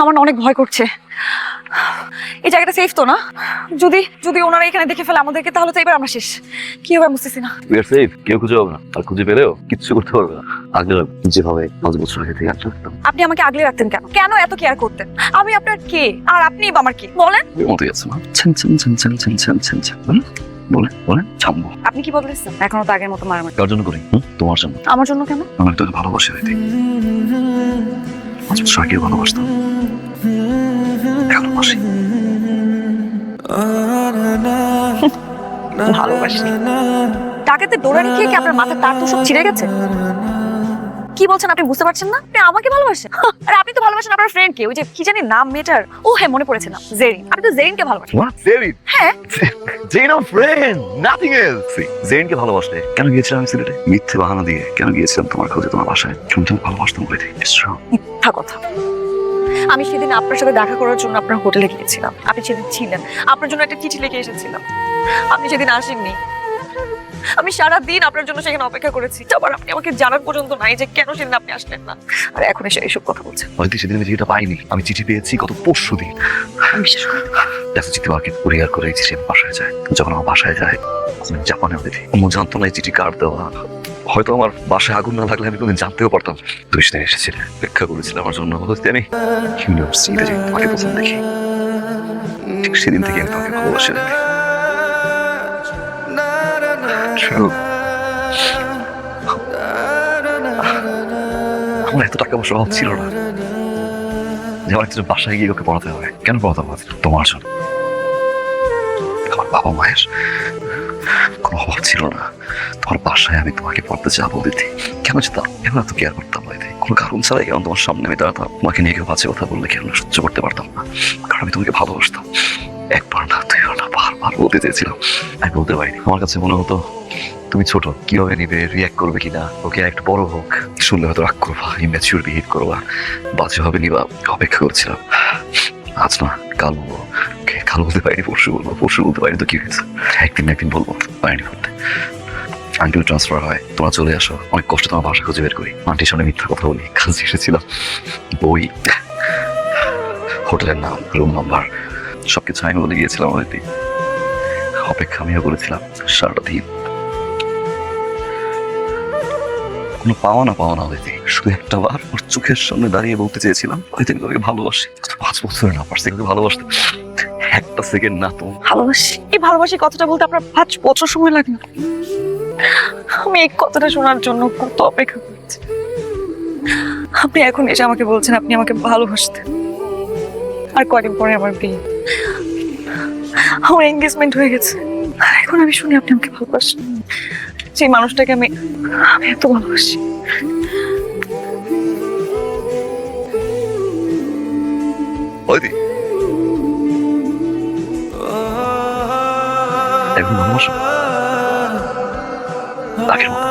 আমার না অনেক ভয় করছে। এই জায়গাটা সেফ তো না? যদি যদি ওনারা এখানে দেখে ফেলে আমাদেরকে, তাহলে তো এবার আমরা শেষ। কি হবে বুঝতেছি না। উই আর সেফ, কেউ খুঁজে পাবে না, আর খুঁজে পেলেও কিচ্ছু করতে পারবে না। আগে যেভাবে 5 বছর আগে থেকে আটকে রাখতাম। আপনি আমাকে আগলে রাখতেন কেন? কেন এত কেয়ার করতেন? আমি আপনার কে, আর আপনি আমার কে বলেন? মতোই আছে না, ছেন ছেন ছেন ছেন ছেন ছেন ছেন ছেন বলে বলে ছামবো। আপনি কি বদলেছেন? এখনো তো আগের মতো মারামারি। কার জন্য করি? তোমার জন্য। আমার জন্য কেন? আমি তোকে ভালোবাসি দিদি, 5 বছর আগেও ভালোবাসতাম, এখনো বাসি। ভালোবাসি? টাকাতে দৌড়ানি খেয়ে কি আপনার মাথার তার তো সব ছিঁড়ে গেছে? কি বলছেন আপনি? বুঝতে পারছেন না? আপনি আমাকে ভালোবাসেন? আরে আপনি তো ভালোবাসেন আপনার ফ্রেন্ডকে, ওই যে কি জানি নাম মেয়েটার। ও হ্যাঁ, মনে পড়েছে না, জেরিন। আপনি তো জেরিনকে ভালোবাসেন। What? Zarin? হ্যাঁ। Zain our friend, nothing else. জেরিনকে ভালোবাসলে কেন গিয়েছিলাম আমি সিলেটে? মিথ্যে বাহানা দিয়ে কেন গিয়েছিলাম তোমার খোঁজে, তোমার বাসায়? তুমি ভালোবাসতাম বলে। মিথ্যা কথা। আমি সেদিন আপনার সাথে দেখা করার জন্য আপনার হোটেলে গিয়েছিলাম। আপনি সেদিন ছিলেন, আপনার জন্য একটা চিঠি লিখে এসেছিলাম। আপনি সেদিন আসেননি। আমি সারাদিন আপনার জন্য সেখানে অপেক্ষা করেছি। আবার আপনি আমাকে জানার পর্যন্ত নাই যে কেন সেদিন আপনি আসলেন না। আর এখন এসে এইসব কথা বলছেন। হয়তো সেদিন আমি চিঠিটা পাইনি, আমি চিঠি পেয়েছি গত পরশুদিন। আমি বিশ্বাস করি না। দেখো চিঠি মার্কেট কুরিয়ার করে চিঠি আমার বাসায় যায়। যখন আমার বাসায় যায়, আমি জাপানে দেখি অন্য জানতো না এই চিঠি কার দেওয়া। হয়তো আমার বাসায় আগুন না লাগলে আমি কোনদিন জানতেও পারতাম। 2 দিন এসেছিলে, অপেক্ষা করেছিল আমার জন্য। হয়তো আমি ইউনিভার্সিটিতে যে তোমাকে প্রথম দেখি, ঠিক সেদিন থেকে আমি তোমাকে ভালোবাসি। আমার এত টাকা পয়সা অভাব ছিল না যে আমার একটা বাসায় গিয়ে ওকে পড়াতে হবে। কেন পড়াতে হবে? তোমার জন্য। আমার বাবা মায়ের কোনো অভাব ছিল না, তোমার বাসায় আমি তোমাকে পড়তে যাবো দিদি। কেন যেতাম? কেন এত কেয়ার করতাম দিদি? কোনো কারণ ছাড়াই কেন তোমার সামনে আমি দাঁড়াতাম? তোমাকে নিয়ে কেউ বাজে কথা বললে কেন সহ্য করতে পারতাম না? কারণ আমি তোমাকে ভালোবাসতাম। একবার না, 2বার না, বারবার বলতে চেয়েছিলাম, আমি বলতে পারিনি। আমার কাছে মনে হতো তুমি ছোট, কিভাবে নিবে, রিয়াক্ট করবে কিনা, ওকে একটু বড় হোক, শুনলে হয়তো রাগ করবা, ইম্যাচিউর বিহেভ করবা, বাজেভাবে নিবা। অপেক্ষা করছিলাম। আজ না কাল বলবো, কাল বলতে পারিনি, পরশু বলবো, পরশু বলতে পারিনি তো কি হয়েছে, একদিন বলবো, পারিনি বলতে। আন্টিও ট্রান্সফার হয়, তোমরা চলে আসো, অনেক কষ্ট তোমার বাসা খুঁজে বের করি। আন্টির সামনে মিথ্যা কথা বলি, কাজে এসেছিলাম, বই, হোটেলের নাম, রুম নাম্বার সবকিছু আমি বলে গিয়েছিলাম। আমাদের অপেক্ষা আমিও করেছিলাম সারাটা দিন। কোনো পাওয়া না হইতে শুধু একটা বার ওর চোখের সামনে দাঁড়িয়ে বলতে চেয়েছিলাম, হয়তো আমি তোকে ভালোবাসি। 5 বছর না পারছি তোকে ভালোবাসতে, একটা সেকেন্ড না। তো ভালোবাসি, এই ভালোবাসি কথাটা বলতে আপনার 5 বছর সময় লাগলো। আমি এই কথাটা শোনার জন্য কত অপেক্ষা করছি। আপনি এখন এসে আমাকে বলছেন আপনি আমাকে ভালোবাসতেন। আর কয়দিন পরে আমার বিয়ে, আমার এনগেজমেন্ট হয়ে গেছে। আর এখন আমি শুনি আপনি আমাকে ভালোবাসেন। সেই মানুষটাকে আমি এত ভালোবাসি। হয়তো এখন ভালোবাসো আগের মতো।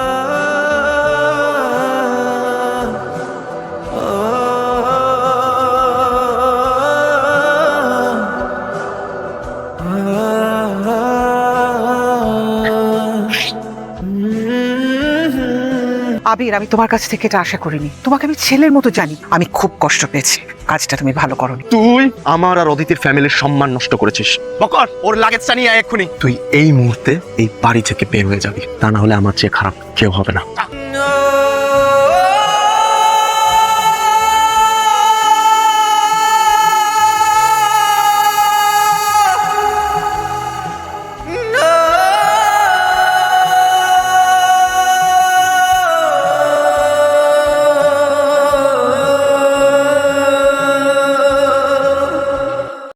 আবির, আমি তোমার কাছ থেকে এটা আশা করিনি। তোমাকে আমি ছেলের মতো জানি। আমি খুব কষ্ট পেয়েছি, কাজটা তুমি ভালো করোনি। তুই আমার আর অদিতির ফ্যামিলির সম্মান নষ্ট করেছিস। বকর, ওর লাগেজটা নিয়ে আয় এক্ষুনি। তুই এই মুহূর্তে এই বাড়ি থেকে বের হয়ে যাবি, তা না হলে আমার চেয়ে খারাপ কেউ হবে না।